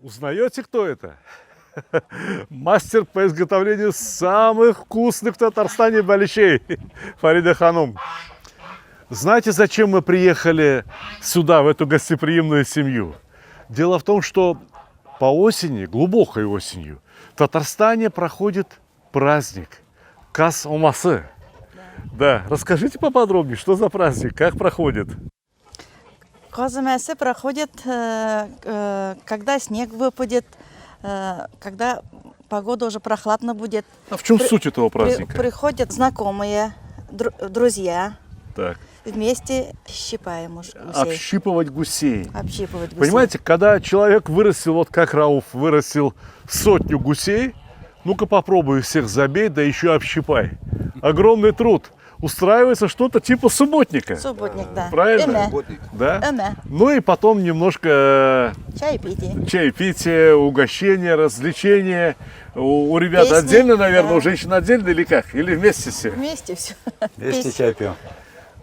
Узнаете, кто это? Мастер по изготовлению самых вкусных в Татарстане баличей Фарида Ханум. Знаете, зачем мы приехали сюда, в эту гостеприимную семью? Дело в том, что по осени, глубокой осенью, в Татарстане проходит праздник Кас-Омасы. Да, расскажите поподробнее, что за праздник, как проходит? Кас-Омасы проходит, когда снег выпадет, когда погода уже прохладно будет. А в чем суть этого праздника? Приходят знакомые, друзья. Так. Вместе щипаем гусей. Общипывать гусей. Общипывать гусей. Понимаете, когда человек вырастил, вот как Рауф вырастил 100 гусей, ну-ка попробуй всех забей, да еще общипай. Огромный труд. Устраивается что-то типа субботника. Субботник, да. Правильно? Да? Ну и потом немножко чаепитие, угощение, развлечения. У ребят песни, отдельно, наверное, да. у женщин отдельно или как? Или вместе все? Вместе все. Вместе чай пьем.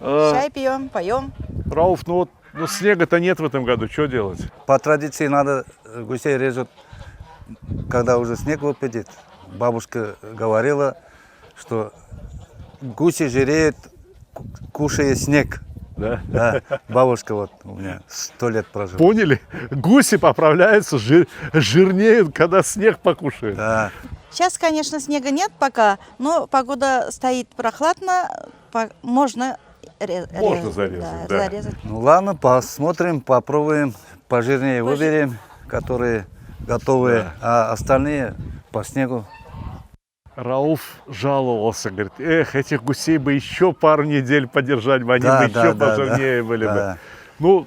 Чай пьем, поем. Рауф, ну снега-то нет в этом году, что делать? По традиции надо гусей режут, когда уже снег выпадет. Бабушка говорила, что гуси жиреют, кушая снег. Да? Да, бабушка вот у меня 100 лет прожила. Поняли? Гуси поправляются, жирнеют, когда снег покушают. Да. Сейчас, конечно, снега нет пока, но погода стоит прохладно, можно зарезать, да. зарезать. Ну ладно, посмотрим, попробуем, пожирнее выберем, которые готовые, а остальные по снегу. Рауф жаловался, говорит, этих гусей бы еще пару недель подержать бы, они Да, бы да, еще да, пожирнее да, были да. бы. Ну,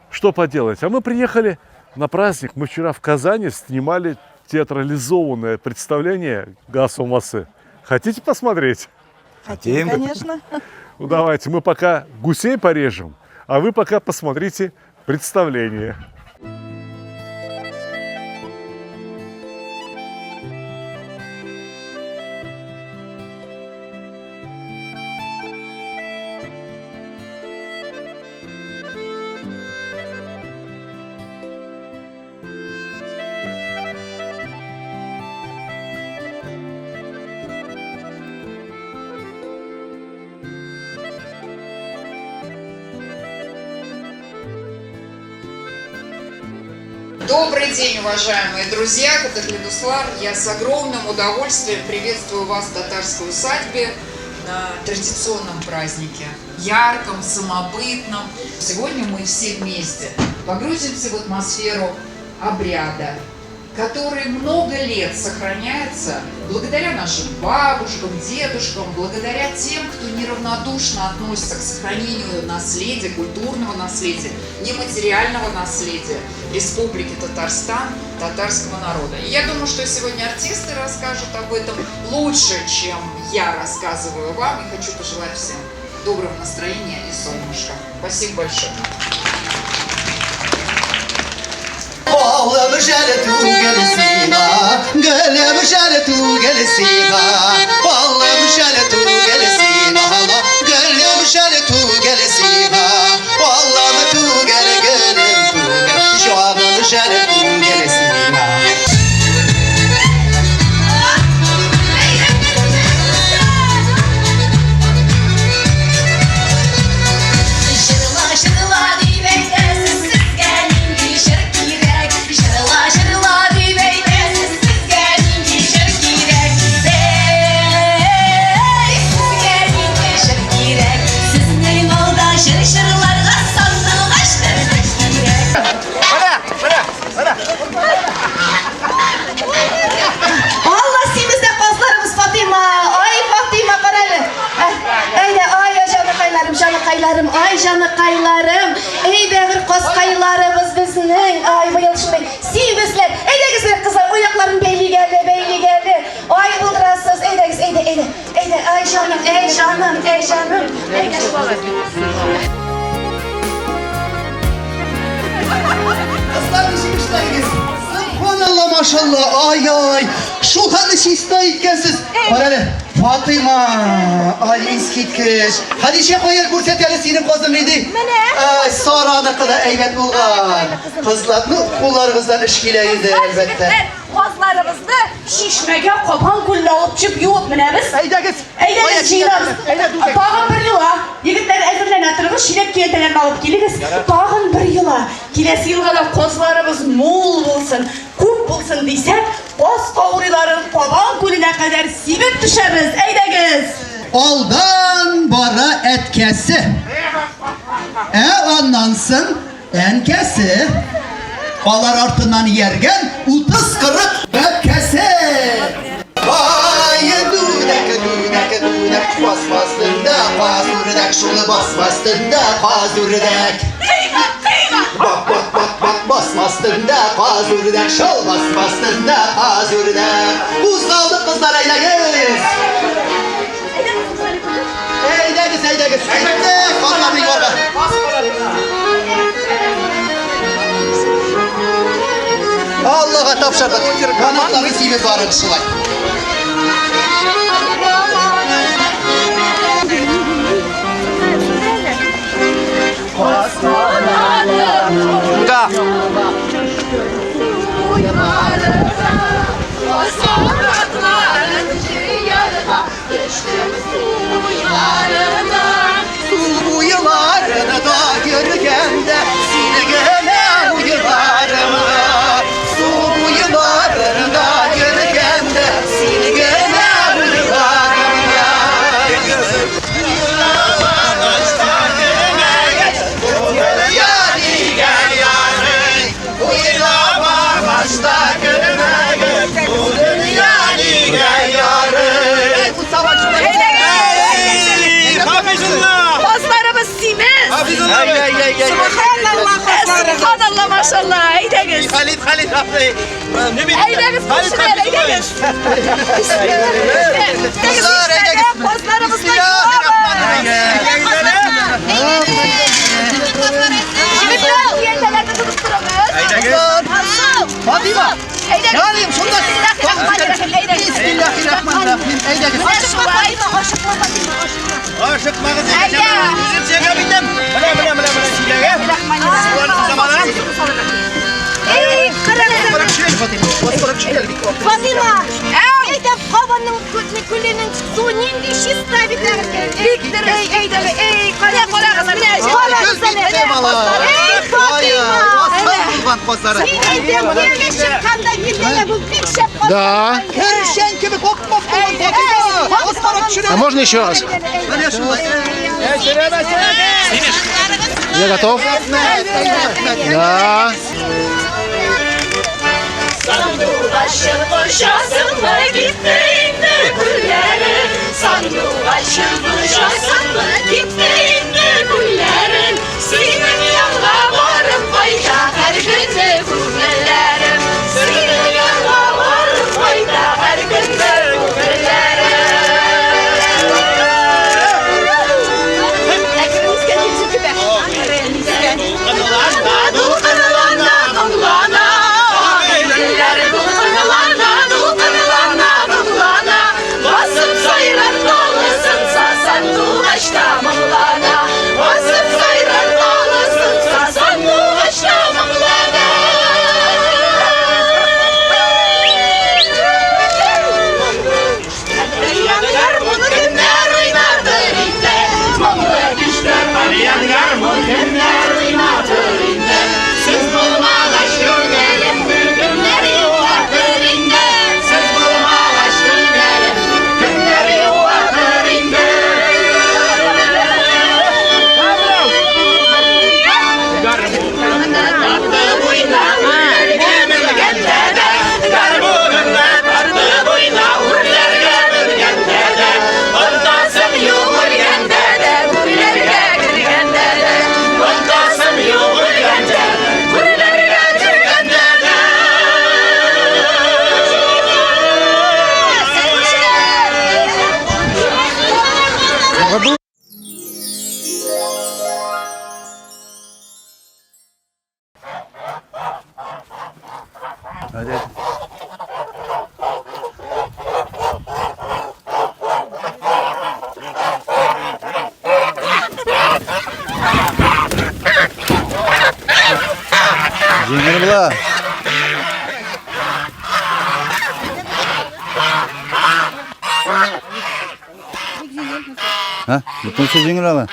что поделать. А мы приехали на праздник. Мы вчера в Казани снимали театрализованное представление Кас-Омасы. Хотите посмотреть? Хотим, конечно. Ну, давайте, мы пока гусей порежем, а вы пока посмотрите представление. Добрый день, уважаемые друзья, Катаклидуслар. Я с огромным удовольствием приветствую вас в татарской усадьбе на традиционном празднике, ярком, самобытном. Сегодня мы все вместе погрузимся в атмосферу обряда, который много лет сохраняется благодаря нашим бабушкам, дедушкам, благодаря тем, кто неравнодушно относится к сохранению наследия, культурного наследия, нематериального наследия Республики Татарстан, татарского народа. И я думаю, что сегодня артисты расскажут об этом лучше, чем я рассказываю вам. И хочу пожелать всем доброго настроения и солнышка. Спасибо большое. والله مشالت وجلسينا قال مشالت وجلسينا والله مشالت وجلسينا الله قال مشالت وجلسينا والله ما توقل قلب توقل شعب مشالت وجلسينا kaylarım, ay canı kaylarım. Ey devir kos kaylarımız bizning. Ay bu yıl şunday sivizler. Eydegiz kızlar, oyaklarım belli geldi. Ay buldurasız, eydegiz, eyde. Ay canım. Ey geç balık. Kızlar işin iştayınız. Subhanallah maşallah. Ay. Şu kadar şey istayıkkensiz. Paralel. Fatıma. Ay iskit kız. Hadi şey koyar kurset yani senin kozun neydi? Ay sonra ne kadar eyvet bulgan. Kızlar, kullarınızdan işkileyiz elbette. Kozlarımızda şişmege kopan kulla opçup yuvup minemiz. Eydegiz. Eydegiz çiğnemiz. Tağın bir yıla, yigitler ezirlenetiriz, şilep kiyetelerini alıp geliriz. Tağın bir yıla, kilesi yılga da kozlarımız mol bulsun, kup bulsun deysek, boz toğriların kopan kulüne kadar sivip düşeriz. Eydegiz. Oldan bara etkesi. Anlansın enkesi. Alar artından yergen 30 kırık ötkesi. Vay düdek basmastında pazurdek şunu basmastında pazurdek. Bak basmastında pazurdek şol basmastında pazurdek. Buz kaldı kızlar eylegiz. Eylegiz. Kallar bir yorga. Allah'a tapşardık. Kanatları sivil varın şulay. Su yıllarını da yürüyen de seni gene bu yıllarımı. Su yıllarını da yürüyen de seni gene bu yıllarımı. Yani gel yarın bu yıllar başta günüme gel. Bu dünyani gel yarın. Bu savaşçılar. Kozlarımız simiz. Subhanallah maşallah. Eydegiz. Halit. Eydegiz kuşlar, eydegiz. Kozlarımız da şimdi biraz yentelerde tutturumuz. Fatıma. Yalim şundan. Bismillahirrahmanirrahim. Aşık magazin. Bizim çekebildim. Fatıma, Eydem havanın kulünün su nindi şista biter. Diktir ey kolağız bile. Kolağız bile. Ey Fatıma. Eydem yerleşir kanda gidene bu pek şef. Да. Kerşen gibi kokmak Fatıma. А можно еще раз? Я готов? Да. Sandığı boşasın mı gittiğinde güllerin? Sandığı boşasın mı gittiğinde güllerin? Senin yanına varım fayda her günde güllerim. Senin yanına varım fayda her günde güllerim. Ekranınız kendinizi küpe. Basıp sayılar dolasın sen du aşta mılana. Hadi. Жеңіл бұла. Ha? Бүтінсі жеңіл ала.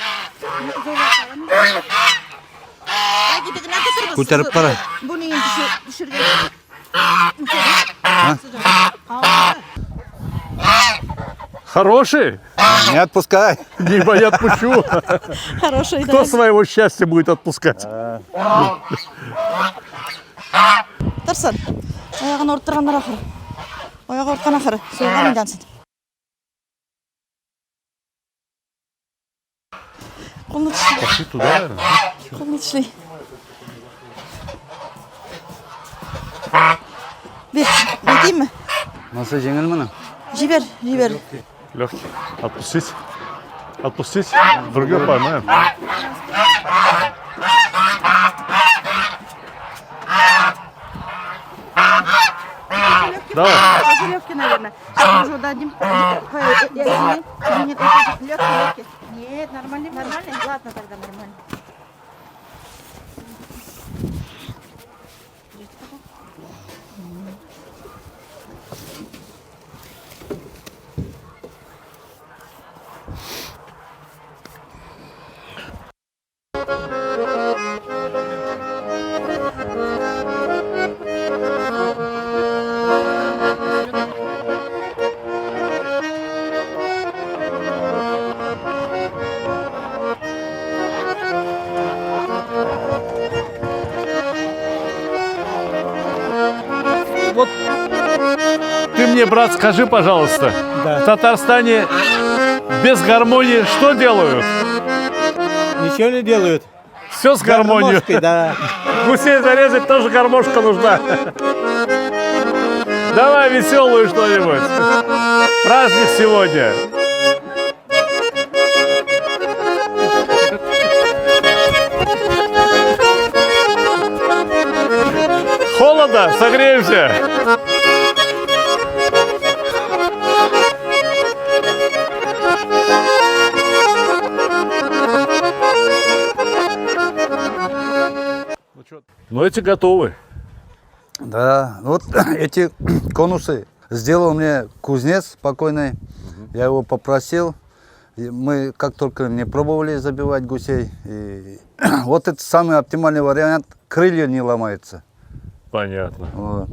Көтеріп қара. Bunu енді düşürген. Хороший? Не отпускай. Не отпущу. Хороший, Кто своего счастья будет отпускать? Тарсан, аяғын ортырғандар ақыры. Аяғы ортқан ақыры. Соғға мейдансın. Қолны түшлей. Пошли туда. Қолны түшлей. Бер, бетейін ме? Nasıl жеңіл мұны? Жибер, жибер. Легкий. Отпустить. Отпустить. Другой поймаем. Давай. Легкий, наверное. Сейчас уже дадим. Легкий. Нет, нормальный. Нормальный? Ладно, тогда нормально. Вот ты мне, брат, скажи, пожалуйста, в Татарстане без гармонии что делают? Ничего не делают. Все с гармонией. Гармошкой, да. Гусей зарезать тоже гармошка нужна. Давай веселую что-нибудь. Праздник сегодня. Холодно? Согреемся. Ну эти готовы. Да, вот эти конусы сделал мне кузнец покойный. Я его попросил. И мы как только не пробовали забивать гусей. И вот это самый оптимальный вариант. Крылья не ломаются. Понятно. Вот.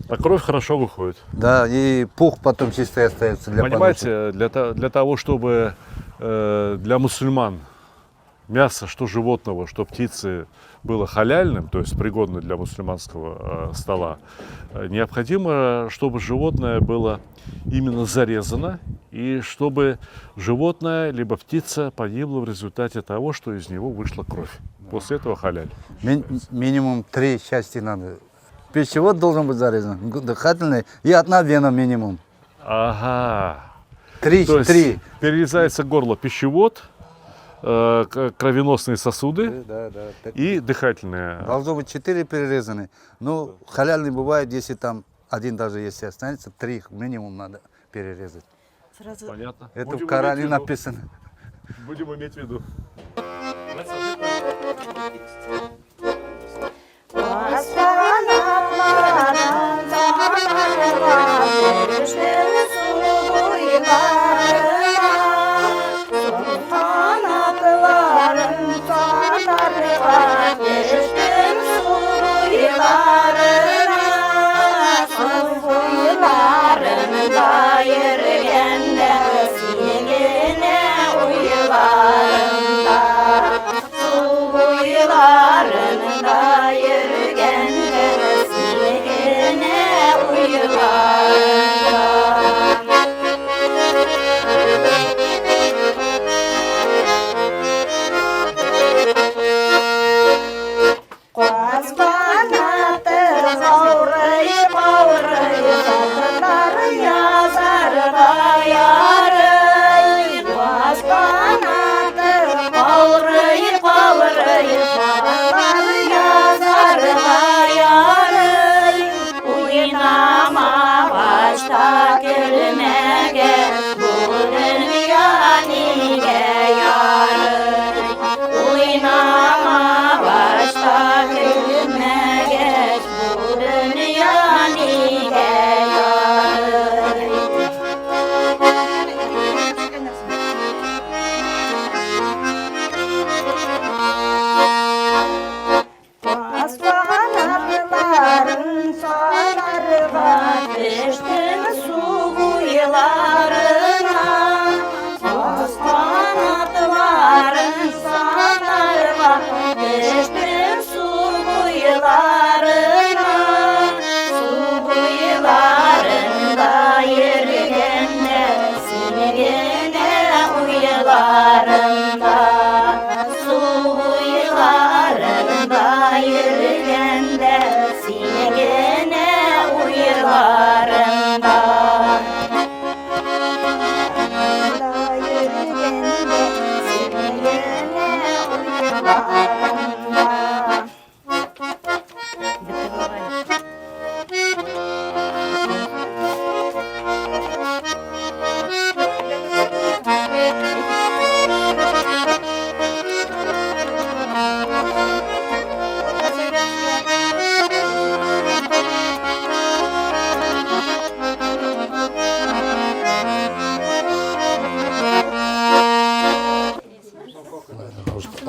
А кровь хорошо выходит. Да, и пух потом чистый остается для подушек. Понимаете, для того, чтобы для мусульман мясо, что животного, что птицы, было халяльным, то есть пригодно для мусульманского стола, необходимо, чтобы животное было именно зарезано, и чтобы животное, либо птица погибла в результате того, что из него вышла кровь. После этого халяль. Минимум 3 части надо. Пищевод должен быть зарезан, дыхательный и 1 вена минимум. Ага. 3. То есть перерезается горло, пищевод, кровеносные сосуды и дыхательные. Должно быть 4 перерезаны. Ну, халяльный бывает, если там 1 даже если останется, 3 минимум надо перерезать. Понятно. Это в Коране написано. Будем иметь в виду. Uylarında,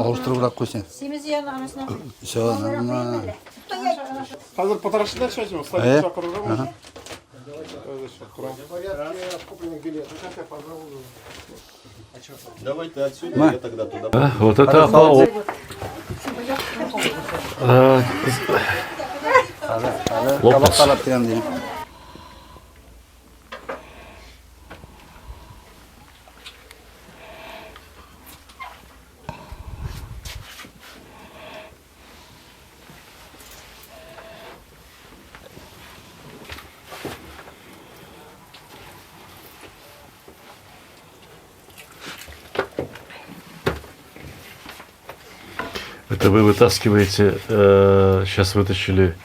Ауыстырып қойсаң. Все, нормально. Қазір потарашында шашым, Э? Ага. Давайте отсюда, я тогда туда. Вот это аппарат. Kabak kalap diyen diyeyim. Это вы вытаскиваете, сейчас вытащили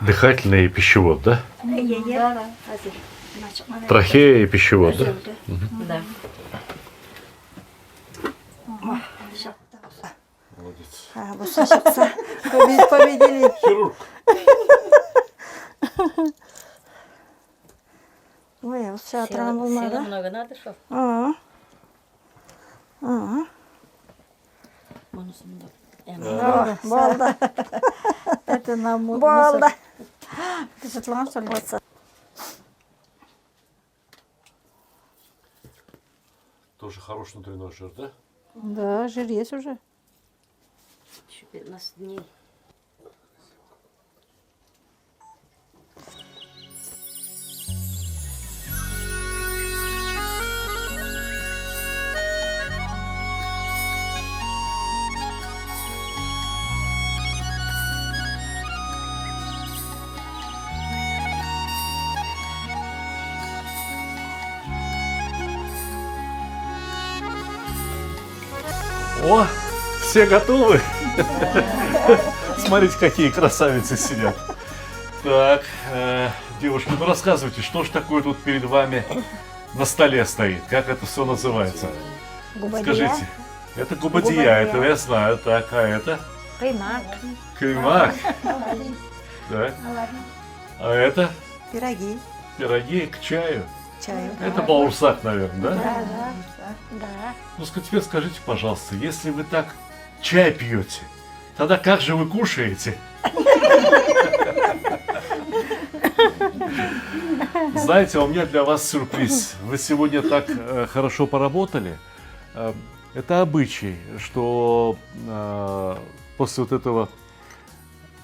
дыхательный и пищевод, да? Трахея и пищевод, да? Да. Победили. Хирург. Ой, вот все отработано, да? Много надо, что? Ага. Ага. Болды. Это нам болды. Ты Светлана, что ли? Тоже хороший внутренний жир, да? Да, жир есть уже. Еще 15 дней. О, все готовы? Смотрите, какие красавицы сидят. Так, девушки, ну рассказывайте, что же такое тут перед вами на столе стоит? Как это все называется? Губадия. Скажите. Это губадия, это я знаю. Так, а это? Каймак. Каймак. Так. А это? Пироги. Пироги к чаю. Чаю. Это баурсак, наверное, да? Да. Ну, теперь скажите, пожалуйста, если вы так чай пьете, тогда как же вы кушаете? Знаете, у меня для вас сюрприз. Вы сегодня так хорошо поработали. Это обычай, что после вот этого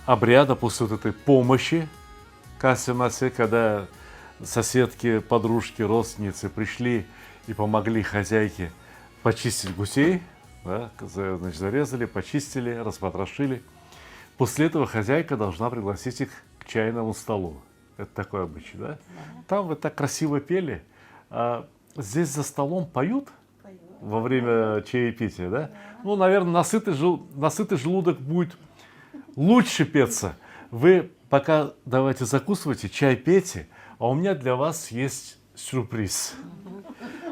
обряда, после вот этой помощи Касимасе, когда соседки, подружки, родственницы пришли и помогли хозяйке почистить гусей, да, значит, зарезали, почистили, распотрошили. После этого хозяйка должна пригласить их к чайному столу. Это такой обычай, да? Там вы так красиво пели, а здесь за столом поют во время чаепития, да? Ну, наверное, насытый желудок будет лучше петься. Вы пока давайте закусывайте, чай пейте, а у меня для вас есть сюрприз.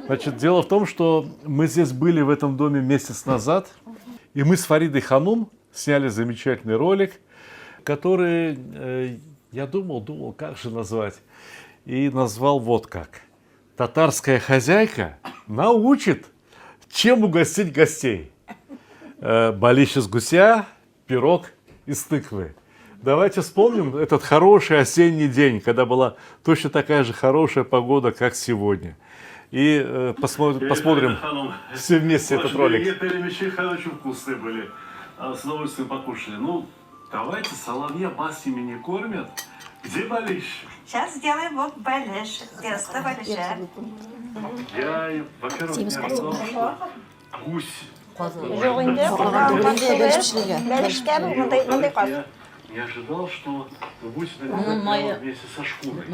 Значит, дело в том, что мы здесь были в этом доме месяц назад, и мы с Фаридой Ханум сняли замечательный ролик, который я думал, как же назвать, и назвал вот как. Татарская хозяйка научит, чем угостить гостей. Балиш из гуся, пирог из тыквы. Давайте вспомним этот хороший осенний день, когда была точно такая же хорошая погода, как сегодня. И посмотрим все вместе этот ролик. Перемещи очень вкусные были. С удовольствием покушали. Ну, давайте, соловья баснями не кормят. Где Балиш? Сейчас сделаем вот балеш. Тесто балеша. Я, во-первых, не ожидал, что гусь. Я не ожидал, что гусь наверное, вместе со шкурой.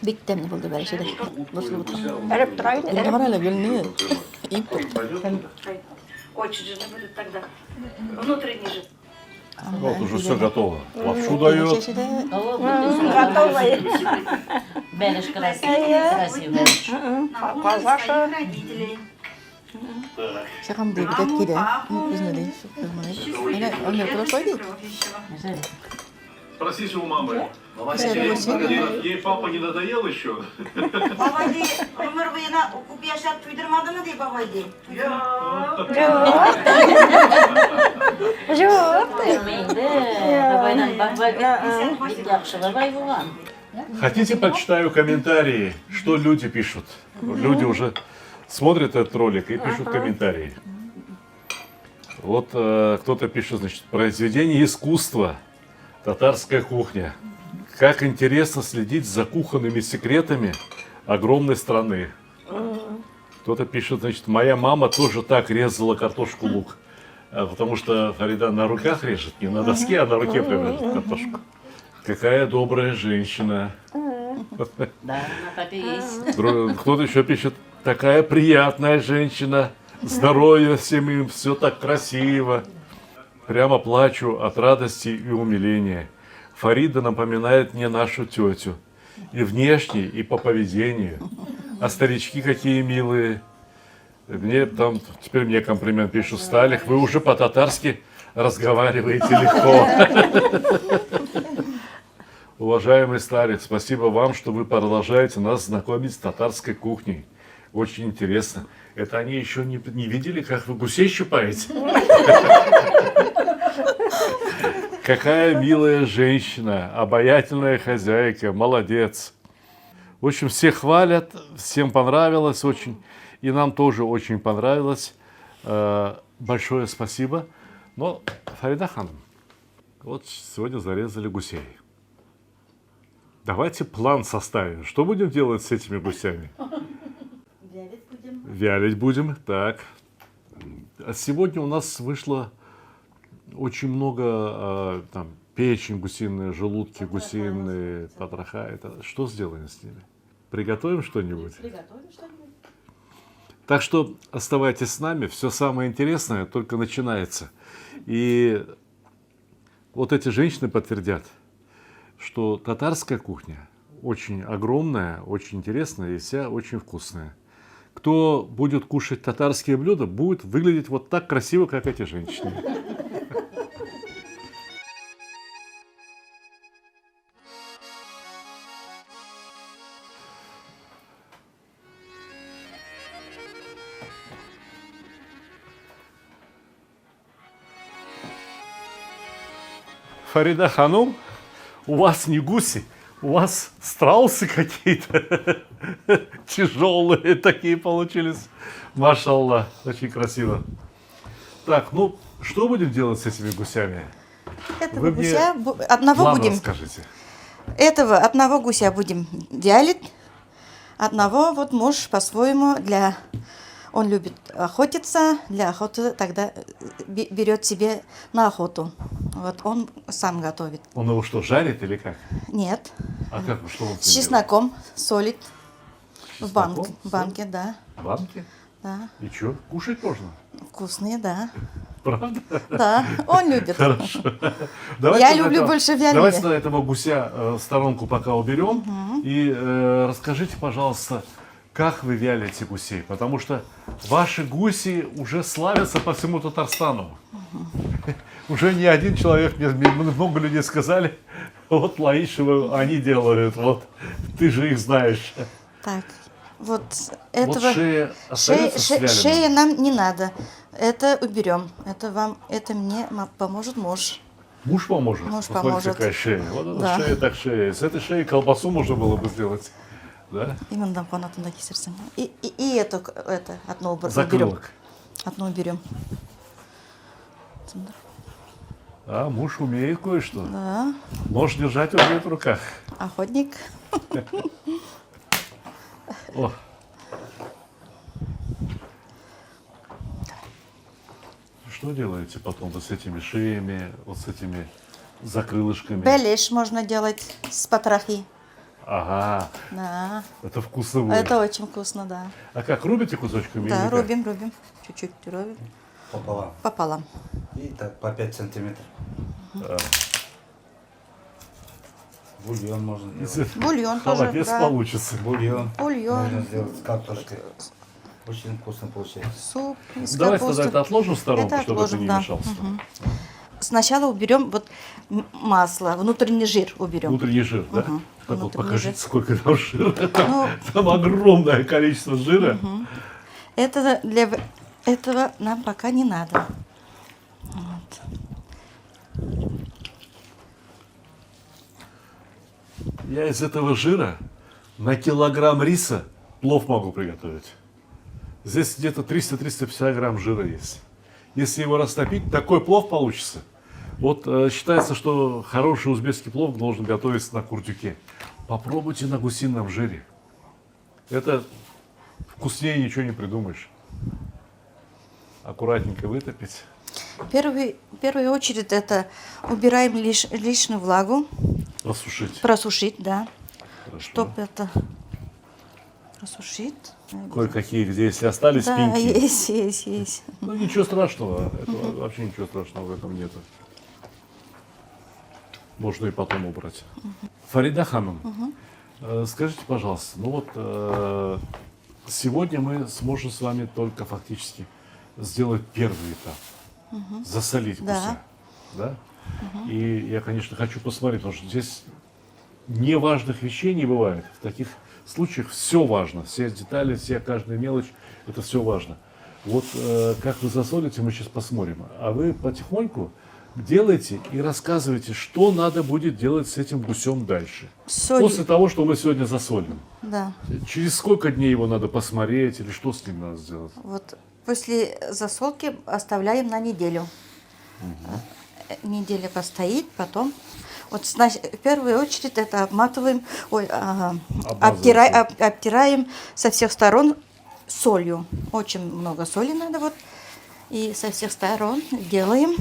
Биттем болды балешеде. Бошылып отырған. Әріп тұрайын. Қарайлап келіне. Очень жирно будет тогда. Внутренний жир. Вот уже все готово. Лапшу дает. Готовое. Беляш красивый. Шахам дейді, бітет келе. Күзіне дейді. Он прошлой дейді. Спросите у мамы. Ей папа не надоел еще? Бабайды өмір бойына оқып яшап түйдірмады ма дейді бабайды? Хотите, почитаю комментарии, что люди пишут? Люди уже смотрят этот ролик и пишут комментарии. Вот кто-то пишет, значит, произведение искусства, татарская кухня. Как интересно следить за кухонными секретами огромной страны. Кто-то пишет, значит, моя мама тоже так резала картошку лук. Потому что Фарида на руках режет, не на доске, а на руке прям режет картошку. Какая добрая женщина. Да, на папе есть. Кто-то еще пишет, такая приятная женщина, здоровья всем им, все так красиво. Прямо плачу от радости и умиления. Фарида напоминает мне нашу тетю. И внешне, и по поведению. А старички какие милые. Теперь мне комплимент пишут, Сталих, вы уже по-татарски разговариваете легко. Уважаемый Сталих, спасибо вам, что вы продолжаете нас знакомить с татарской кухней. Очень интересно. Это они еще не видели, как вы гусей щипаете? Какая милая женщина, обаятельная хозяйка, молодец. В общем, все хвалят, всем понравилось очень. И нам тоже очень понравилось. Большое спасибо. Но, Фарида ханым, вот сегодня зарезали гусей. Давайте план составим. Что будем делать с этими гусями? Вялить будем. Так. А сегодня у нас вышло очень много там печень гусиная, желудки гусиные, потроха. Это что сделаем с ними? Приготовим что-нибудь? Приготовим что-нибудь. Так что оставайтесь с нами. Все самое интересное только начинается. И вот эти женщины подтвердят, что татарская кухня очень огромная, очень интересная и вся очень вкусная. Кто будет кушать татарские блюда, будет выглядеть вот так красиво, как эти женщины. Фарида ханум, у вас не гуси, у вас страусы какие-то тяжелые такие получились. Машаллах, очень красиво. Так, ну, что будем делать с этими гусями? Этого Вы мне гуся, одного план будем, расскажите. этого одного гуся будем вялить, одного вот муж по-своему он любит охотиться, для охоты тогда берет себе на охоту. Вот он сам готовит. Он его что, жарит или как? Нет, А как, что он с чесноком солит в Чесноком? банке, да, В банке? да. И что, кушать можно? Вкусные, да. Правда? Да, он любит. Хорошо. Я люблю больше вяленые. Давайте на этого гуся в сторонку пока уберем. И расскажите, пожалуйста, как вы вялите гусей? Потому что ваши гуси уже славятся по всему Татарстану. Уже не один человек, мне много людей сказали, вот Лаишева они делают, вот ты же их знаешь. Так, вот этого... Вот шея остается свяленой? Шея нам не надо. Это уберем. Это мне поможет муж. Муж поможет? Муж Посмотрите, поможет. какая шея. Вот эта Да. шея так шея. С этой шеей колбасу можно было бы сделать. Да? Именно фанатом кисерсен. И это одно уберем. Закрылок. Одно уберем. А, муж умеет кое-что. Да, Нож держать умеет в руках. охотник. О. Что делаете потом вот с этими шеями, вот с этими закрылышками? Беляш можно делать с потрохи. Ага, Да, это вкусно будет. это очень вкусно, да. А как, рубите кусочками? или Да, как? рубим. Чуть-чуть рубим. пополам. пополам. И так по 5 сантиметров. Бульон можно делать. Бульон тоже, Холодец да. получится. Бульон. Бульон. Можно сделать с картошкой. Очень вкусно получается. Суп из Давайте капусты. тогда это отложим в сторонку, Это чтобы отложим, это не да. мешался. Сначала уберем вот масло, внутренний жир уберем. Внутренний жир, да? Так вот внутренний покажите, жир. сколько там жира. Ну, Там огромное количество жира. это для этого нам пока не надо. Вот. Я из этого жира на килограмм риса плов могу приготовить. Здесь где-то 300-350 грамм жира есть. Если его растопить, такой плов получится. Вот считается, что хороший узбекский плов должен готовиться на курдюке. Попробуйте на гусином жире. Это вкуснее ничего не придумаешь. Аккуратненько вытопить. В первую очередь это убираем лишнюю влагу, Просушить. просушить, да, Хорошо. чтобы это просушить. Кое-какие, где если остались Да, пеньки. есть. Ну ничего страшного. Это вообще ничего страшного в этом нету. Можно и потом убрать. Фарида Ханум, скажите, пожалуйста, ну вот сегодня мы сможем с вами только фактически сделать первый этап. Засолить Да. гуся. Да? И я, конечно, хочу посмотреть, потому что здесь неважных вещей не бывает. В таких случаях все важно. Все детали, все, каждая мелочь, это все важно. Вот как вы засолите, мы сейчас посмотрим. А вы потихоньку делайте и рассказывайте, что надо будет делать с этим гусем дальше. Соль. После того, что мы сегодня засолим. Да. Через сколько дней его надо посмотреть или что с ним надо сделать? Вот после засолки оставляем на неделю. Неделя постоит, потом. Вот в первую очередь это обматываем, обтираем со всех сторон солью. Очень много соли надо вот. И со всех сторон делаем.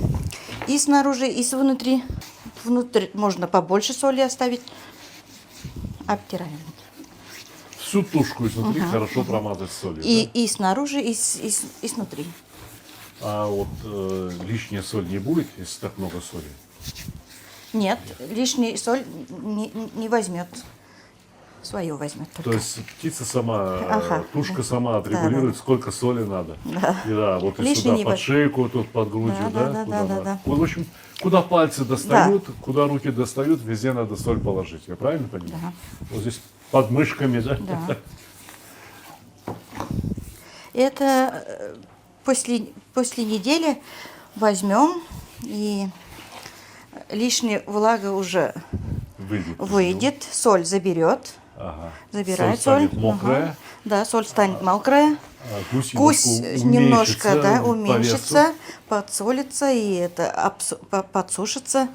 И снаружи, и внутри. Внутрь можно побольше соли оставить. Обтираем. Всю тушку изнутри хорошо промазать солью. Да? И снаружи, и снутри. А вот лишняя соль не будет, если так много соли? Нет, лишний соль не возьмет. Свою возьмет только. То есть птица сама, Ага, тушка да. сама отрегулирует, сколько соли надо. Да. И да, вот и Лишний сюда не под воз- шейку, тут под грудью, Да, да? да, Куда да, да, надо. да. Вот, в общем, куда пальцы достают, куда руки достают, везде надо соль положить. Я правильно понимаю? Да. Вот здесь под мышками, да? Да. Это после недели возьмем, и лишняя влага уже выйдет, соль заберет. Ага. Забирает соль. соль. Станет мокрая, Ага. Да, соль станет мокрая. а гусь Гусь немножко, да, по уменьшится, весу. подсолится и это подсушится.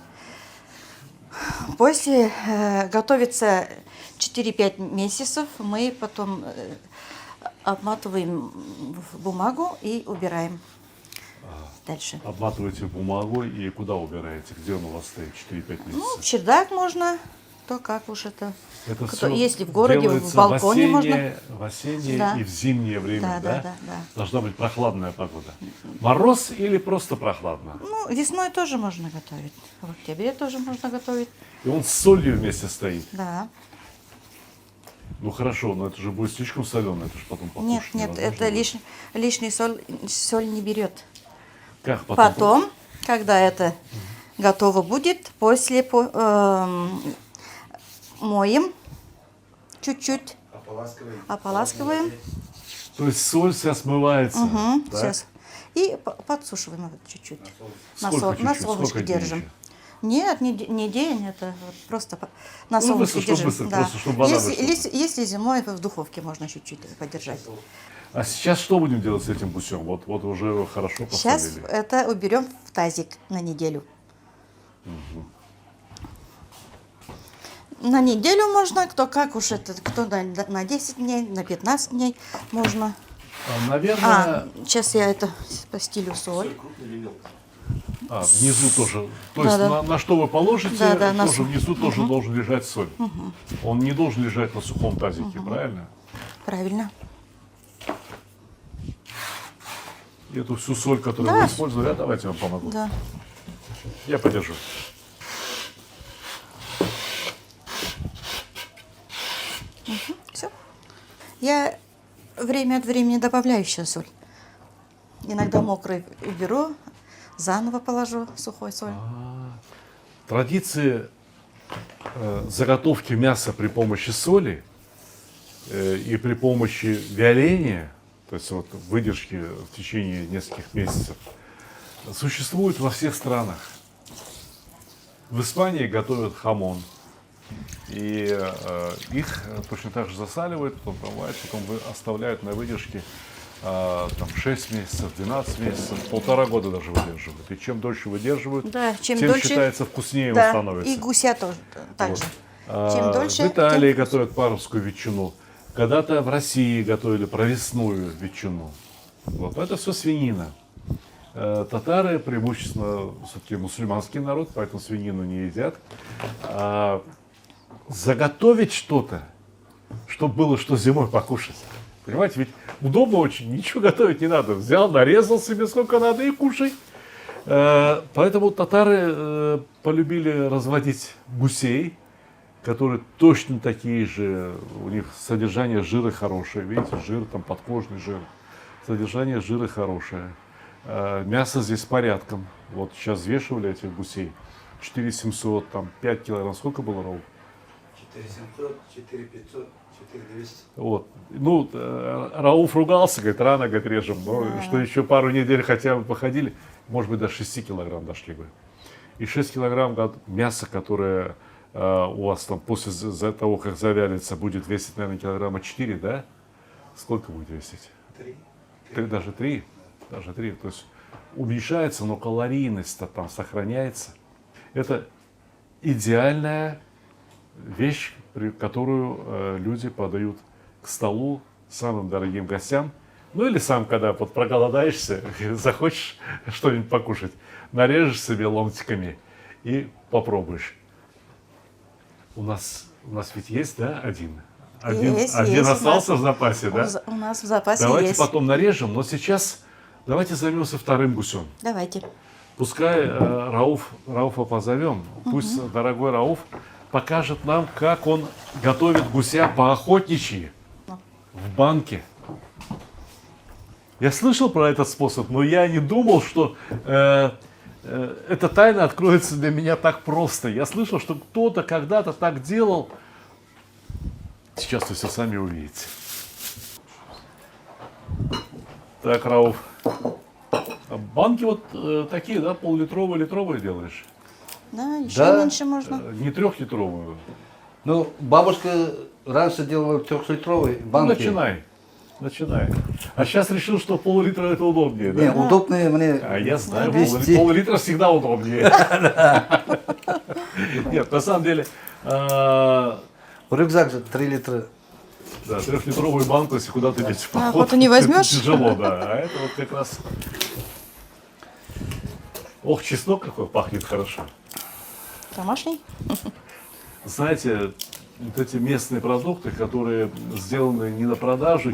После готовится 4-5 месяцев, мы потом обматываем в бумагу и убираем дальше. Обматываете бумагу и куда убираете? Где он у вас стоит 4-5 Ну, месяцев? в чердак можно, то как уж это. Это кто- всё если в городе, в делается балконе в осеннее, можно. в осеннее Да. и в зимнее время, Да, да? да. Должна быть прохладная погода. Мороз или просто прохладно? Ну, весной тоже можно готовить. В октябре тоже можно готовить. И он с солью вместе стоит. Да. Ну хорошо, но это же будет слишком соленое, это же потом покушать Нет, невозможно это будет. лишний соль не берет. Как потом? Потом, когда это готово будет, после моем чуть-чуть, ополаскиваем. То есть соль вся смывается. да? Сейчас. И подсушиваем вот чуть-чуть. Сколько На чуть-чуть? солнышке Сколько дней держим. еще? Нет, не день, это вот просто на Ну, солнышке быстро, держим. быстро, просто чтобы вода вышла. Если зимой в духовке можно чуть-чуть подержать. А сейчас что будем делать с этим гусем? Вот уже его хорошо Сейчас посолили. это уберем в тазик на неделю. На неделю можно, кто как уж это, кто на 10 дней, на 15 дней можно. Наверное, Сейчас я это постелю соль. внизу тоже. То Да, есть да. на что вы положите, Да, на тоже су- внизу тоже должен лежать соль. Он не должен лежать на сухом тазике, правильно? Правильно. эту всю соль, которую Да. вы использовали, а давайте я вам помогу. Да. Я подержу. Все. Я время от времени добавляю еще соль. Иногда мокрый уберу, заново положу сухой соль. Традиции заготовки мяса при помощи соли и при помощи вяления, то есть вот выдержки в течение нескольких месяцев, существуют во всех странах. В Испании готовят хамон, и их точно так же засаливают, потом промывают, потом оставляют на выдержке там 6 месяцев, 12 месяцев, 1,5 года даже выдерживают. И чем дольше выдерживают, Да, чем тем дольше- считается вкуснее Да, он становится. и гуся тоже так Вот. же. Чем дольше, В Италии тем готовят пармскую ветчину. Когда-то в России готовили провесную ветчину. Вот. Это все свинина. Татары преимущественно все-таки мусульманский народ, поэтому свинину не едят. Заготовить что-то, чтобы было что зимой покушать. Понимаете, ведь удобно очень, ничего готовить не надо. Взял, нарезал себе сколько надо и кушай. Поэтому татары полюбили разводить гусей, которые точно такие же, у них содержание жира хорошее, видите, жир, там подкожный жир, содержание жира хорошее. Мясо здесь порядком. Вот сейчас взвешивали этих гусей, 4700, там 5 килограмм, сколько было, Рау? 4700, 4500, 4200. Вот. Ну, Рауф ругался, говорит, рано, говорит, режем. Но что еще пару недель хотя бы походили, может быть, до 6 килограмм дошли бы. И 6 килограмм мяса, которое у вас там после того, как завялится, будет весить, наверное, килограмма 4, да? Сколько будет весить? 3. Даже 3? Даже 3. То есть уменьшается, но калорийность-то там сохраняется. Это идеальная вещь, которую люди подают к столу самым дорогим гостям. Ну или сам, когда вот проголодаешься, захочешь что-нибудь покушать, нарежешь себе ломтиками и попробуешь. У нас ведь есть, да, один? Один Есть. остался в запасе, да? У нас в запасе Давайте есть. потом нарежем, но сейчас давайте займемся вторым гусем. Давайте. Пускай Рауфа позовем, пусть дорогой Рауф покажет нам, как он готовит гуся по-охотничьи в банке. Я слышал про этот способ, но я не думал, что эта тайна откроется для меня так просто. Я слышал, что кто-то когда-то так делал. Сейчас вы все сами увидите. Так, Рауф. Банки вот такие, да, пол-литровые, литровые делаешь? Да, еще Да. меньше можно. Не 3-литровую. Ну, бабушка раньше делала 3-литровые Ну, банки. начинай. А сейчас решил, что пол-литра это удобнее, да? Не, удобные мне А я знаю, вести. пол-литра всегда удобнее. Нет, на самом деле, Рюкзак же 3 литра. да, 3-литровую банку, если куда-то идешь в поход, охоту не возьмешь? тяжело, да. А это вот как раз... Ох, чеснок какой пахнет хорошо. Домашний? Знаете, вот эти местные продукты, которые сделаны не на продажу,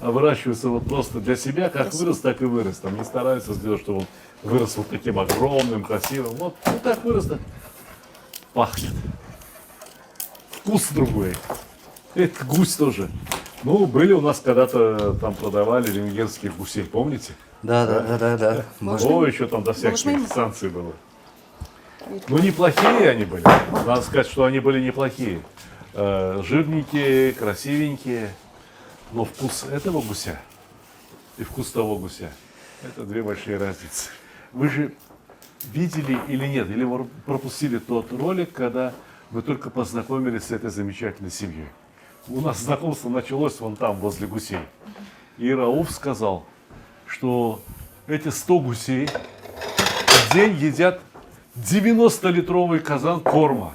а выращиваются вот просто для себя, как вырос, так и вырос. Там не стараются сделать, чтобы он вырос вот таким огромным, красивым. Вот так вырос, так пахнет. Вкус другой. Это гусь тоже. Ну, были у нас когда-то там продавали венгерских гусей, помните? Да. О, еще там до всяких мимо. санкций было. Ну, неплохие они были. Надо сказать, что они были неплохие. Жирненькие, красивенькие. Но вкус этого гуся и вкус того гуся – это две большие разницы. Вы же видели или нет, или вы пропустили тот ролик, когда вы только познакомились с этой замечательной семьей. У нас знакомство началось вон там, возле гусей. И Рауф сказал, что эти 100 гусей в день едят 90-литровый казан корма.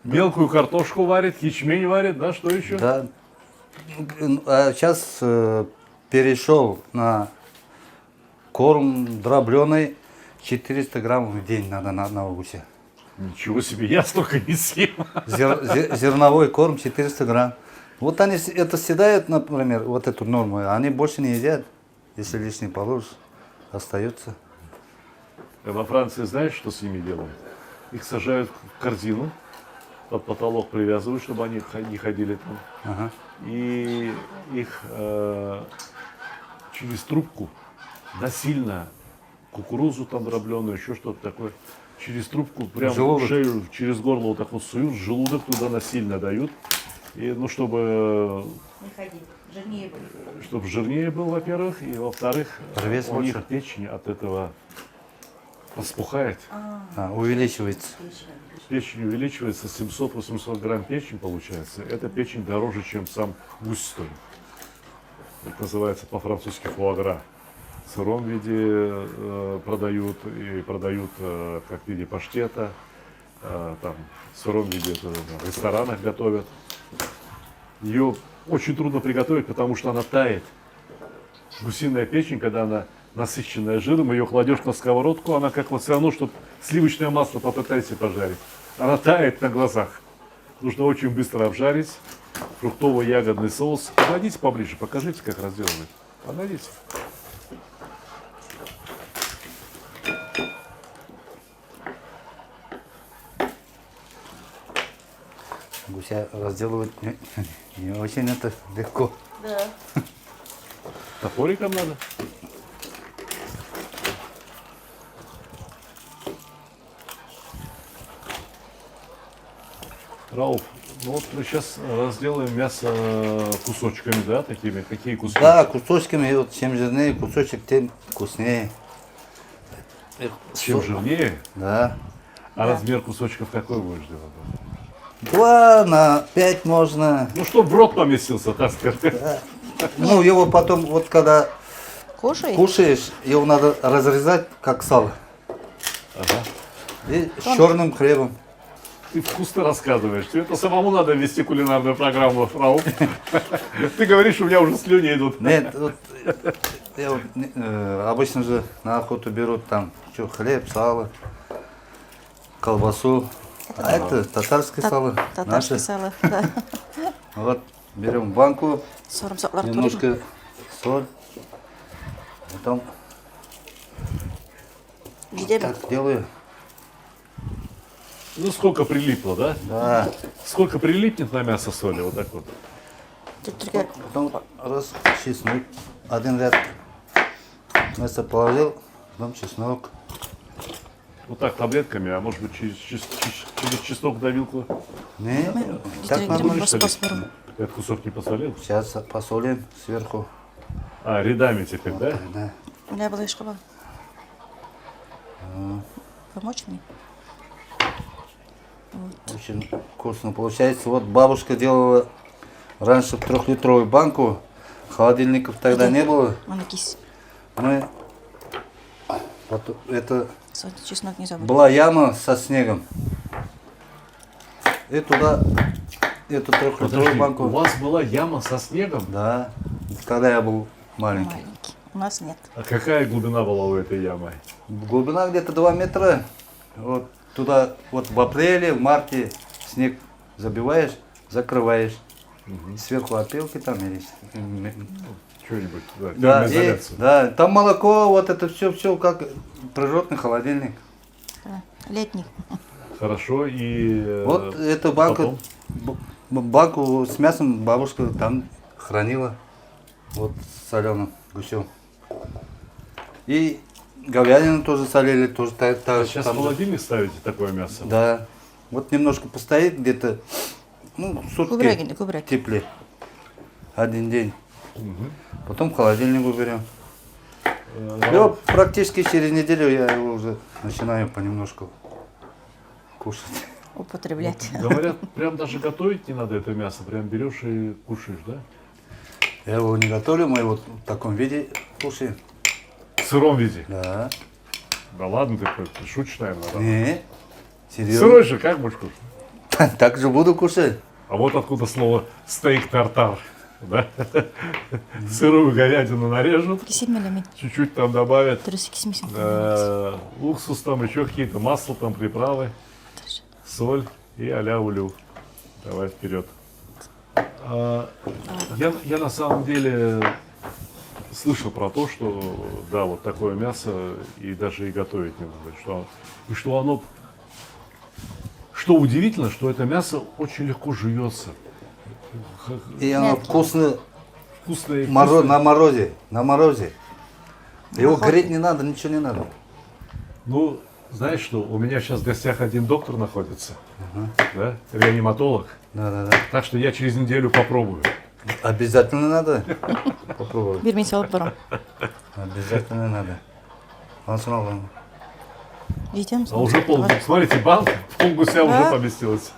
Мелкую картошку варит, ячмень варит, да, что еще? Да. А сейчас перешел на корм дробленый, 400 грамм в день надо на одного гуся. Ничего себе, я столько не съем. Зерновой корм 400 грамм. Вот они это съедают, например, вот эту норму, а они больше не едят. Если лишний положишь, остается. Во Франции знаешь, что с ними делают? Их сажают в корзину, под потолок привязывают, чтобы они не ходили там. Ага. И их через трубку насильно, кукурузу там дробленую, еще что-то такое, через трубку прям в шею, через горло вот так вот суют, желудок туда насильно дают. И, ну, чтобы Не ходи, жирнее будет. чтобы жирнее был, во-первых, и во-вторых, Вес у них больше. печень от этого распухает. Увеличивается. Печень увеличивается, 700-800 грамм печень получается. Эта печень дороже, чем сам гусь стоит. Это называется по-французски фуагра. В сыром виде продают и продают как в виде паштета. Там в сыром виде это в ресторанах готовят. Ее очень трудно приготовить, потому что она тает. Гусиная печень, когда она насыщенная жиром, ее кладешь на сковородку, она как вот все равно, чтобы сливочное масло попытайся пожарить. Она тает на глазах. Нужно очень быстро обжарить. Фруктово-ягодный соус. Подойдите поближе, покажите, как разделывают. Подойдите. Гуся разделывать не очень это легко. Топориком надо. Рауф, ну вот мы сейчас разделаем мясо кусочками, да, такими? Какие куски? Да, кусочками, и вот чем жирнее кусочек, тем вкуснее. Чем жирнее? Да. А размер кусочков какой будешь делать? 2 на 5 можно. Ну, чтоб в рот поместился, так сказать. Ну, его потом, вот когда Кушай. кушаешь, его надо разрезать, как сало. Ага. И с черным хлебом. Ты вкусно рассказываешь. Тебе это самому надо вести кулинарную программу, Рауф. Ты говоришь, у меня уже слюни идут. Нет, вот, я вот, обычно же на охоту берут там что, хлеб, сало, колбасу. А это татарское сало. Татарское наше. сало, да. Вот берем банку, Сорумсаклар немножко соль. Потом так делаю. Ну, сколько прилипло, да? Да. Сколько прилипнет на мясо соли, вот так вот. Потом раз чеснок, один ряд мясо положил, потом чеснок. Вот так таблетками, а может быть через чеснок давилку. Не, так Директор, надо. мы Будешь солить? посмотрим. Этот кусок не посолил? Сейчас посолим сверху. А, рядами теперь, да? Да. У меня была школа. Помочь мне? Очень вкусно получается. Вот бабушка делала раньше 3-литровую банку. Холодильников тогда не было. Манакис. Мы потом, это Чеснок не забудь. была яма со снегом. И туда эту 3-литровую Подожди, банку. у вас была яма со снегом? Да, когда я был маленький. Маленький. У нас нет. А какая глубина была у этой ямы? Глубина где-то 2 метра. Вот туда вот в апреле, в марте снег забиваешь, закрываешь. Сверху опилки там или Что-нибудь, да, да, термоизоляцию. да, там молоко, вот это все как природный холодильник. Летний. Хорошо, и Вот эту банку, потом? банку с мясом бабушка там хранила. Вот с соленым гусем. И говядину тоже солили, тоже так Сейчас в там же. холодильник ставите такое мясо? Да. Вот немножко постоит где-то, ну, сутки Кубряки. теплее. Один день. Потом в холодильник уберем. Его практически через неделю я его уже начинаю понемножку кушать. Употреблять. Говорят, прям даже готовить не надо это мясо, прям берешь и кушаешь, да? Я его не готовлю, мы его в таком виде кушаем. В сыром виде? Да. Да ладно, ты шутишь, наверное. Да? Не, серьезно. Сырой же как будешь кушать? Так же буду кушать. А вот откуда слово стейк-тартар. Да? Сырую говядину нарежут, Кисимелями. чуть-чуть там добавят Трусикисмисим. уксус, там еще какие-то масла, там приправы, соль и а-ля улю. Давай вперед. Я на самом деле слышал про то, что да, вот такое мясо и даже и готовить не надо. Что оно... Что удивительно, что это мясо очень легко жуется. И оно вкусное, Вкусное и на морозе, на морозе. Его греть не надо, ничего не надо. Ну, знаешь что, у меня сейчас в гостях один доктор находится, да, реаниматолог. Да. Так что я через неделю попробую. Обязательно надо попробовать. Бермейте алып барам. Обязательно надо. Жетеміз. А уже смотрите, банк полгуся уже поместилась.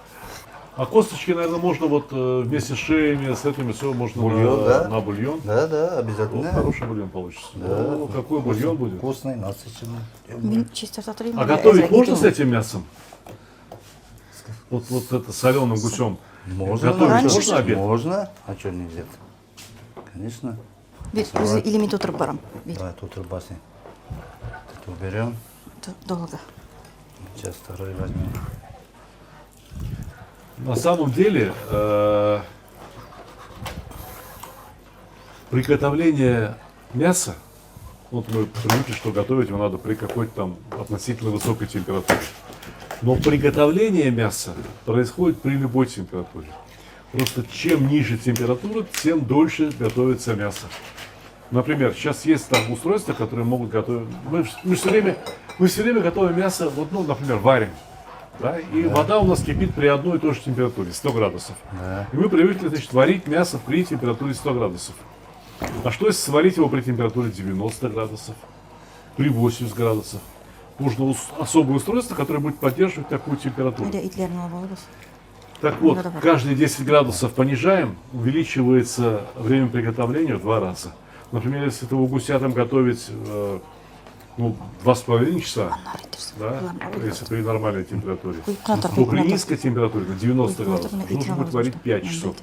А косточки, наверное, можно вот вместе с шеями, с этими все можно Бульон, на бульон. Да, обязательно. Вот хороший бульон получится. Да. О, какой бульон будет. Вкусный, насыщенный. Мен чистер А готовить можно с этим мясом? Вот это соленым гусем. Можно. Готовить можно обед? Можно. А что нельзя? Конечно. Или мен тут барам. Давай тут рыбасы. Тут уберем. Долго. Сейчас второй возьмем. На самом деле приготовление мяса, вот мы привыкли, что готовить его надо при какой-то там относительно высокой температуре. Но приготовление мяса происходит при любой температуре. Просто чем ниже температура, тем дольше готовится мясо. Например, сейчас есть там устройства, которые могут готовить. Мы все время готовим мясо, вот, ну, например, варим. Да, и вода у нас кипит при одной и той же температуре, 100 градусов. И мы привыкли, значит, варить мясо при температуре 100 градусов. А что если сварить его при температуре 90 градусов, при 80 градусов? Нужно особое устройство, которое будет поддерживать такую температуру. Так вот, каждые 10 градусов понижаем, увеличивается время приготовления в 2 раза. Например, если этого гуся там готовить 2,5 часа, да, если при нормальной температуре, то при низкой температуре, на 90 градусов, нужно будет варить 5 часов.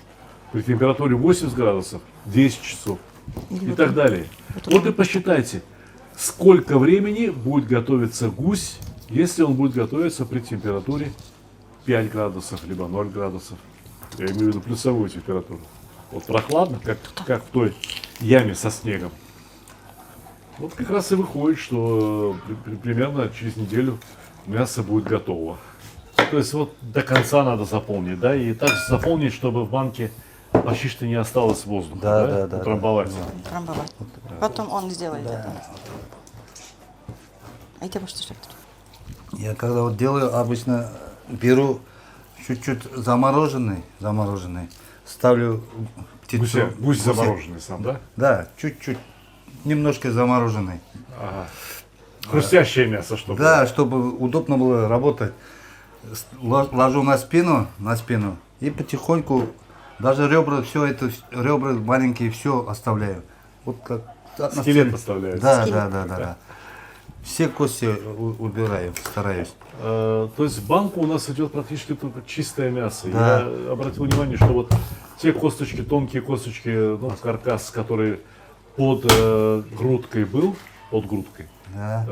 При температуре 80 градусов 10 часов и так далее. Вот и посчитайте, сколько времени будет готовиться гусь, если он будет готовиться при температуре 5 градусов, либо 0 градусов. Я имею в виду плюсовую температуру. Вот прохладно, как в той яме со снегом. Вот как раз и выходит, что примерно через неделю мясо будет готово. То есть вот до конца надо заполнить, да, и так заполнить, чтобы в банке почти что не осталось воздуха, да, утрамбовать. Трамбовать. Потом он сделает это. А тебе что? Я когда вот делаю, обычно беру чуть-чуть замороженный, ставлю птицу. Гусь замороженный сам, да? Да, чуть-чуть, немножко замороженный. Ага. Хрустящее мясо, чтобы. Да, чтобы удобно было работать. Ложу на спину и потихоньку, даже ребра, все это, ребра маленькие, все оставляю. Вот как скелет оставляется. Да. Все кости убираю, стараюсь. То есть в банку у нас идет практически только чистое мясо. Да. Я обратил внимание, что вот те косточки, тонкие косточки, ну, каркас, который под грудкой был, под грудкой, Да.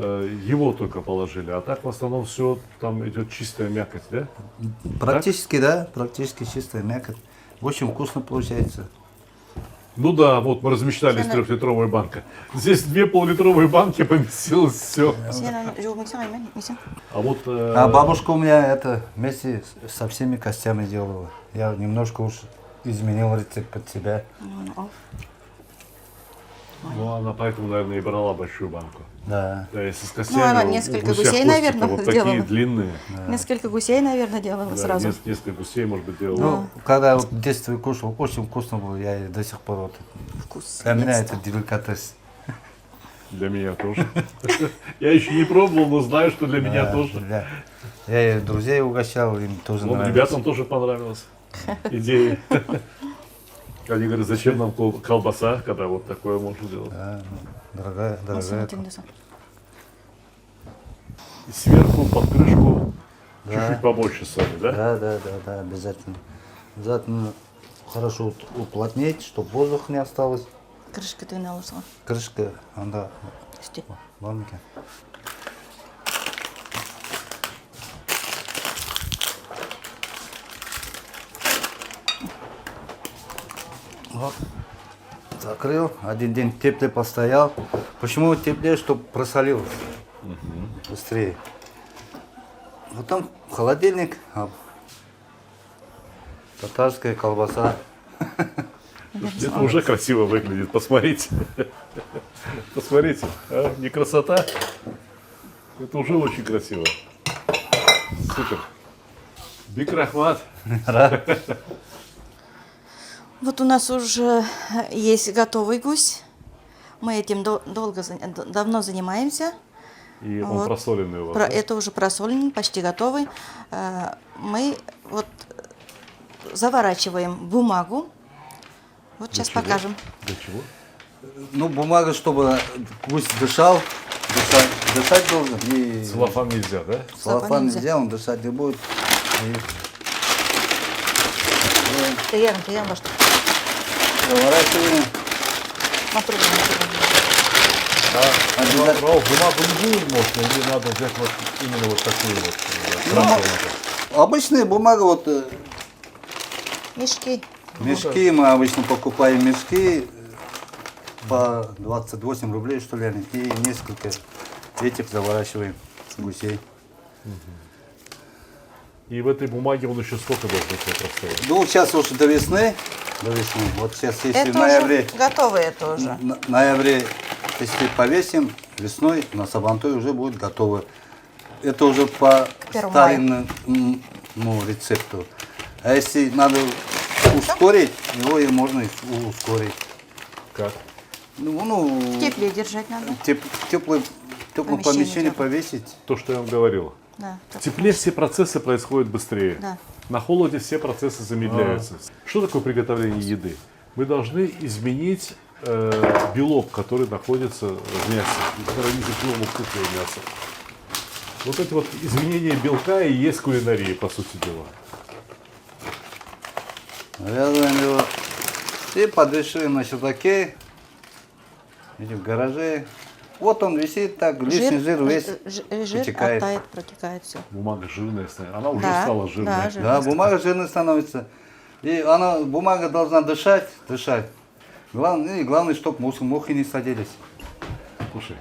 Его только положили, а так в основном все там идет чистая мякоть, да? Практически, да, практически чистая мякоть. Очень вкусно получается. Ну да, вот мы размечтались 3-литровая банка. Здесь 2 пол-литровые банки поместилось все. А вот... А бабушка у меня это вместе со всеми костями делала. Я немножко уж изменил рецепт под себя. Ну, она поэтому, наверное, и брала большую банку. Да. Да, если с костями, Ну, она несколько у гуся гусей, хвостики наверное, вот делала. такие длинные. Несколько гусей, наверное, делала Да, сразу. несколько гусей, может быть, делала. Ну, когда вот в детстве кушал, очень вкусно было. Я и до сих пор вот. Вкус. Для меня это деликатес. Для меня тоже. Я еще не пробовал, но знаю, что для меня тоже. Да. Я и друзей угощал, им тоже Вот нравится. ребятам тоже понравилась идея. Они говорят, зачем нам колбаса, когда вот такое можно делать. Да, дорогая. И сверху под крышку чуть-чуть побольше соли, да? Да, обязательно. Обязательно хорошо уплотнить, чтобы воздуха не осталось. Крышка ты наложила. Крышка, она Сти. маленькая. Вот. закрыл, один день теплый постоял. Почему теплее, чтобы просолил быстрее. Потом в холодильник, татарская колбаса. Это уже красиво выглядит, посмотрите. Посмотрите, а? Не красота? Это уже очень красиво. Супер. Бик рахмат. Вот у нас уже есть готовый гусь. Мы этим давно занимаемся. И он Вот. просоленный у вас. Да? Это уже просоленный, почти готовый. Мы вот заворачиваем бумагу. Вот сейчас чего? покажем. Для чего? Ну, бумага, чтобы гусь дышал, дышать должен. И Целлофан нельзя, да? целлофан нельзя. нельзя, он дышать не будет. И Тыян, башты. заворачиваем. Обязательно. Бумагу любую можно, или надо взять вот именно вот такую вот красную? Обычная бумага, вот Мешки. мешки, мы обычно покупаем мешки по 28 рублей, что ли, и несколько этих заворачиваем гусей. И в этой бумаге он еще сколько должен быть простоять? Ну, сейчас уже до весны. Вот сейчас, если Это в ноябре, уже готовые тоже. ноябре, если повесим, весной на Сабантуй уже будет готово. Это уже по 1 старому рецепту. А если надо ускорить, его и можно ускорить. Как? В тепле держать надо. В теплом Помещение помещении теплое. повесить. То, что я вам говорил. Да. В тепле все процессы происходят быстрее. Да. На холоде все процессы замедляются. Что такое приготовление еды? Мы должны изменить белок, который находится в мясе, который незаконно вкусное мясо. Вот эти вот изменения белка и есть кулинария, по сути дела. Навязываем его и подвешиваем на чердаке, или в гараже. Вот он висит так, лишний жир весь жир утекает. оттает, протекает все. Бумага жирная, она уже Да, стала жирной. да, Да, бумага жирной становится. И бумага должна дышать. Главное, чтобы мухи не садились. Слушай,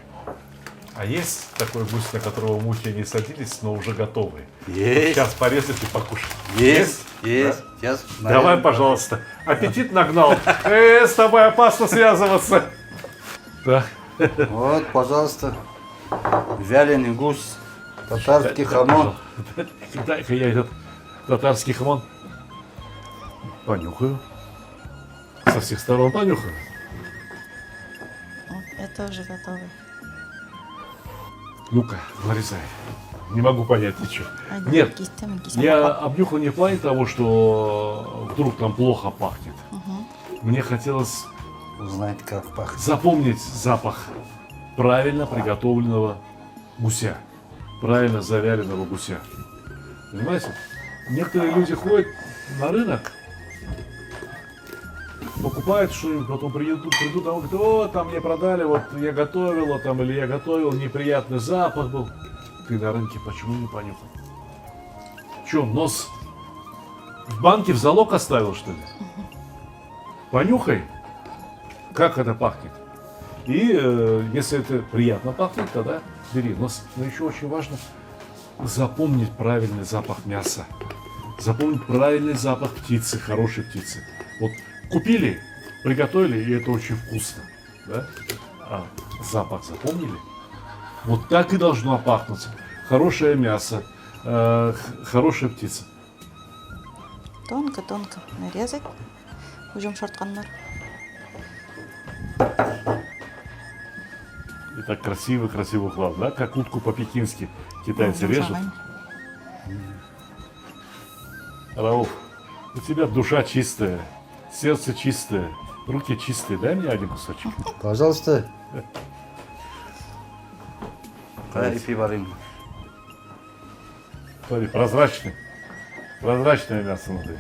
а есть такой гусь, на которого мухи не садились, но уже готовый? Есть. Сейчас порезать и покушать. Есть. Да? Сейчас, Давай, наверное, пожалуйста. Аппетит нагнал. С тобой опасно связываться. Да. Вот, пожалуйста. Вяленый гусь, татарский хамон. Дай-ка я этот татарский хамон понюхаю. Со всех сторон понюхаю. Вот, это уже готовый. Ну-ка, нарезай. Не могу понять ничего. Один Нет, кистем, я обнюхал не в плане того, что вдруг там плохо пахнет. Мне хотелось Узнать, как пахнет. запомнить запах правильно приготовленного гуся, правильно заваренного гуся. Понимаете? Некоторые люди ходят на рынок, покупают что-нибудь, потом придут домой, говорят: о, там мне продали, вот я готовила, там, или я готовил, неприятный запах был. Ты на рынке почему не понюхал? Че, нос в банке в залог оставил, что ли? Понюхай, как это пахнет. И если это приятно пахнет, тогда бери. Но еще очень важно запомнить правильный запах мяса. Запомнить правильный запах птицы, хорошей птицы. Вот купили, приготовили, и это очень вкусно. Да? А запах запомнили? Вот так и должно пахнуть. Хорошее мясо, хорошая птица. Тонко-тонко нарезать. Ужим шортканнар. И так красиво укладывают, да? Как утку по-пекински китайцы режут. Рауф, у тебя душа чистая, сердце чистое, руки чистые. Дай мне один кусочек. Пожалуйста. И пиварим. Смотри, прозрачный. Прозрачное мясо внутри.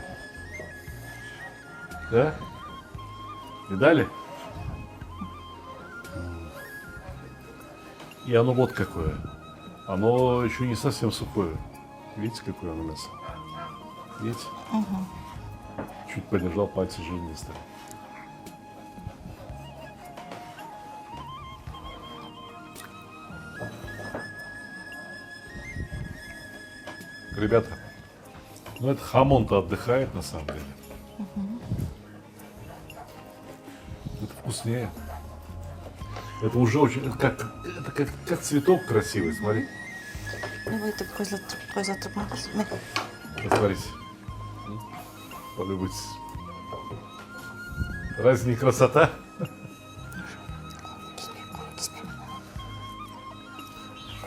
Да? Видали? И оно вот какое. Оно еще не совсем сухое. Видите, какое оно мясо? Видите? Чуть подержал, пальцы жирные стали. ребята, ну это хамон-то отдыхает на самом деле. Это вкуснее. Это уже очень, это как цветок красивый, смотри. Ну, это произотруб. Посмотрите. Полюбуйтесь. Разве не красота?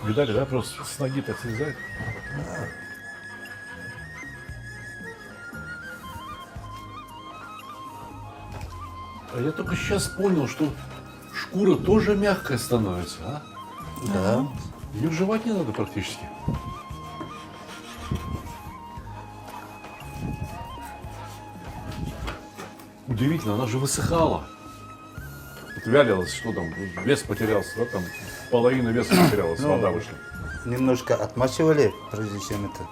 Видали, да? Просто с ноги так слезает. А я только сейчас понял, что шкура тоже мягкая становится, а? Да. Ее жевать не надо практически. Удивительно, она же высыхала. Вот вялилась, что там, вес потерялся, да, там половина веса потерялась, вода вышла. Немножко отмачивали, прежде чем это.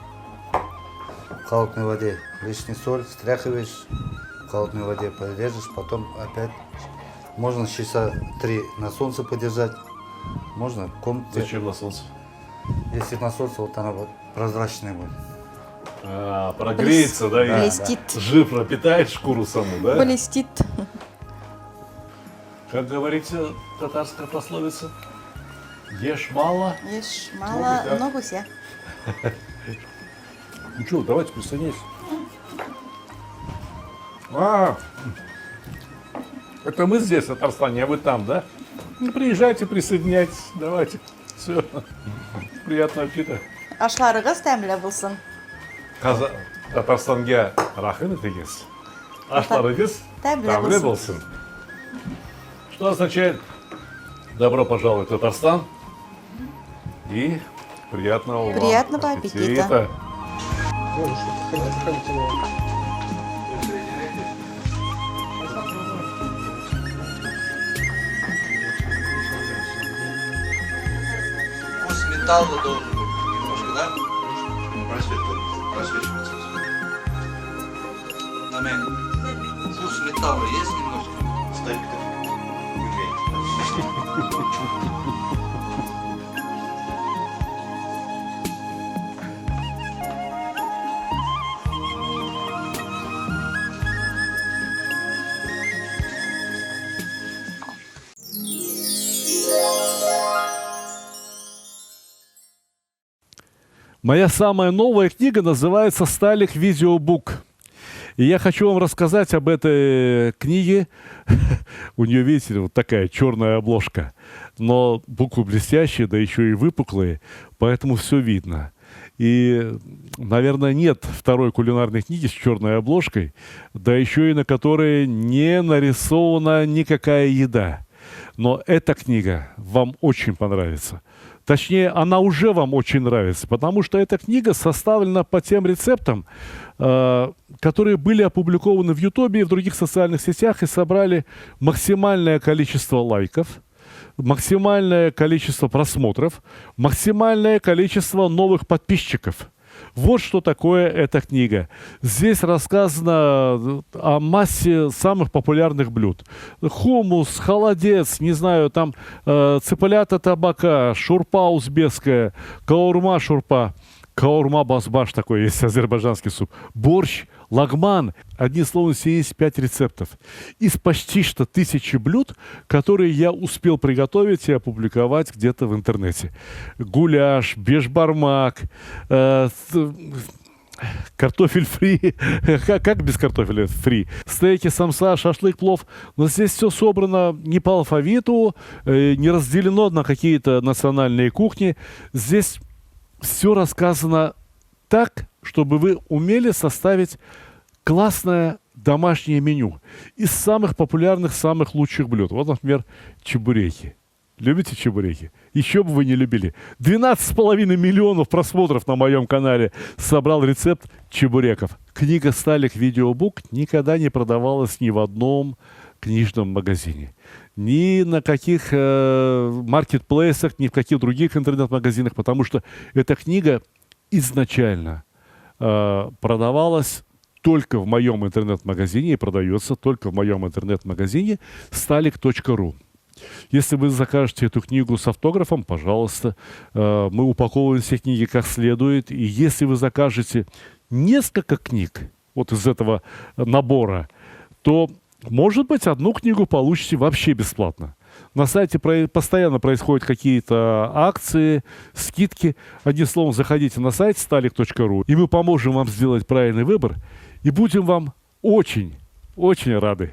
В холодной воде лишний соль стряхиваешь, в холодной воде порежешь, потом опять. Можно часа 3 на солнце подержать, можно в комнате. Зачем на солнце? Если на солнце, вот она вот прозрачная будет. А, прогреется, да, и Блестит. жир пропитает шкуру саму, да? Блестит. Как говорится татарская пословица, ешь мало. Ешь мало, да. но гуся. Ну что, давайте присоединяйтесь. А, это мы здесь, в Татарстане, а вы там, да? Ну, приезжайте, присоединяйтесь, давайте. Все, приятного аппетита. Ашларыгыз тәмле булсын. Татарстанга рахмет етегез. Ашларыгыз Тәмле тәмле булсын. болсын. Что означает добро пожаловать в Татарстан и приятного вам Приятного аппетита. Вкус металла должен быть немножко, да? Просвечивается. Вкус металла есть немножко? Моя самая новая книга называется «Сталик Видеобук». И я хочу вам рассказать об этой книге. У нее, видите, вот такая черная обложка. Но буквы блестящие, да еще и выпуклые, поэтому все видно. И, наверное, нет второй кулинарной книги с черной обложкой, да еще и на которой не нарисована никакая еда. Но эта книга вам очень понравится. Точнее, она уже вам очень нравится, потому что эта книга составлена по тем рецептам, которые были опубликованы в Ютубе и в других социальных сетях и собрали максимальное количество лайков, максимальное количество просмотров, максимальное количество новых подписчиков. Вот что такое эта книга. Здесь рассказано о массе самых популярных блюд. Хумус, холодец, не знаю, там цыплята табака, шурпа узбекская, каурма шурпа, каурма басбаш такой есть, азербайджанский суп, борщ, лагман. Одним словом, 75 рецептов. Из почти что 1000 блюд, которые я успел приготовить и опубликовать где-то в интернете. Гуляш, бешбармак, картофель фри. Как без картофеля фри? Стейки, самса, шашлык, плов. Но здесь все собрано не по алфавиту, не разделено на какие-то национальные кухни. Здесь все рассказано так, чтобы вы умели составить классное домашнее меню из самых популярных, самых лучших блюд. Вот, например, чебуреки. Любите чебуреки? Еще бы вы не любили. 12,5 миллионов просмотров на моем канале собрал рецепт чебуреков. Книга «Сталик Видеобук» никогда не продавалась ни в одном книжном магазине. Ни на каких маркетплейсах, ни в каких других интернет-магазинах, потому что эта книга изначально продавалась только в моем интернет-магазине и продается только в моем интернет-магазине stalik.ru. Если вы закажете эту книгу с автографом, пожалуйста, мы упаковываем все книги как следует. И если вы закажете несколько книг вот из этого набора, то, может быть, одну книгу получите вообще бесплатно. На сайте постоянно происходят какие-то акции, скидки. Одним словом, заходите на сайт stalik.ru, и мы поможем вам сделать правильный выбор, и будем вам очень, очень рады.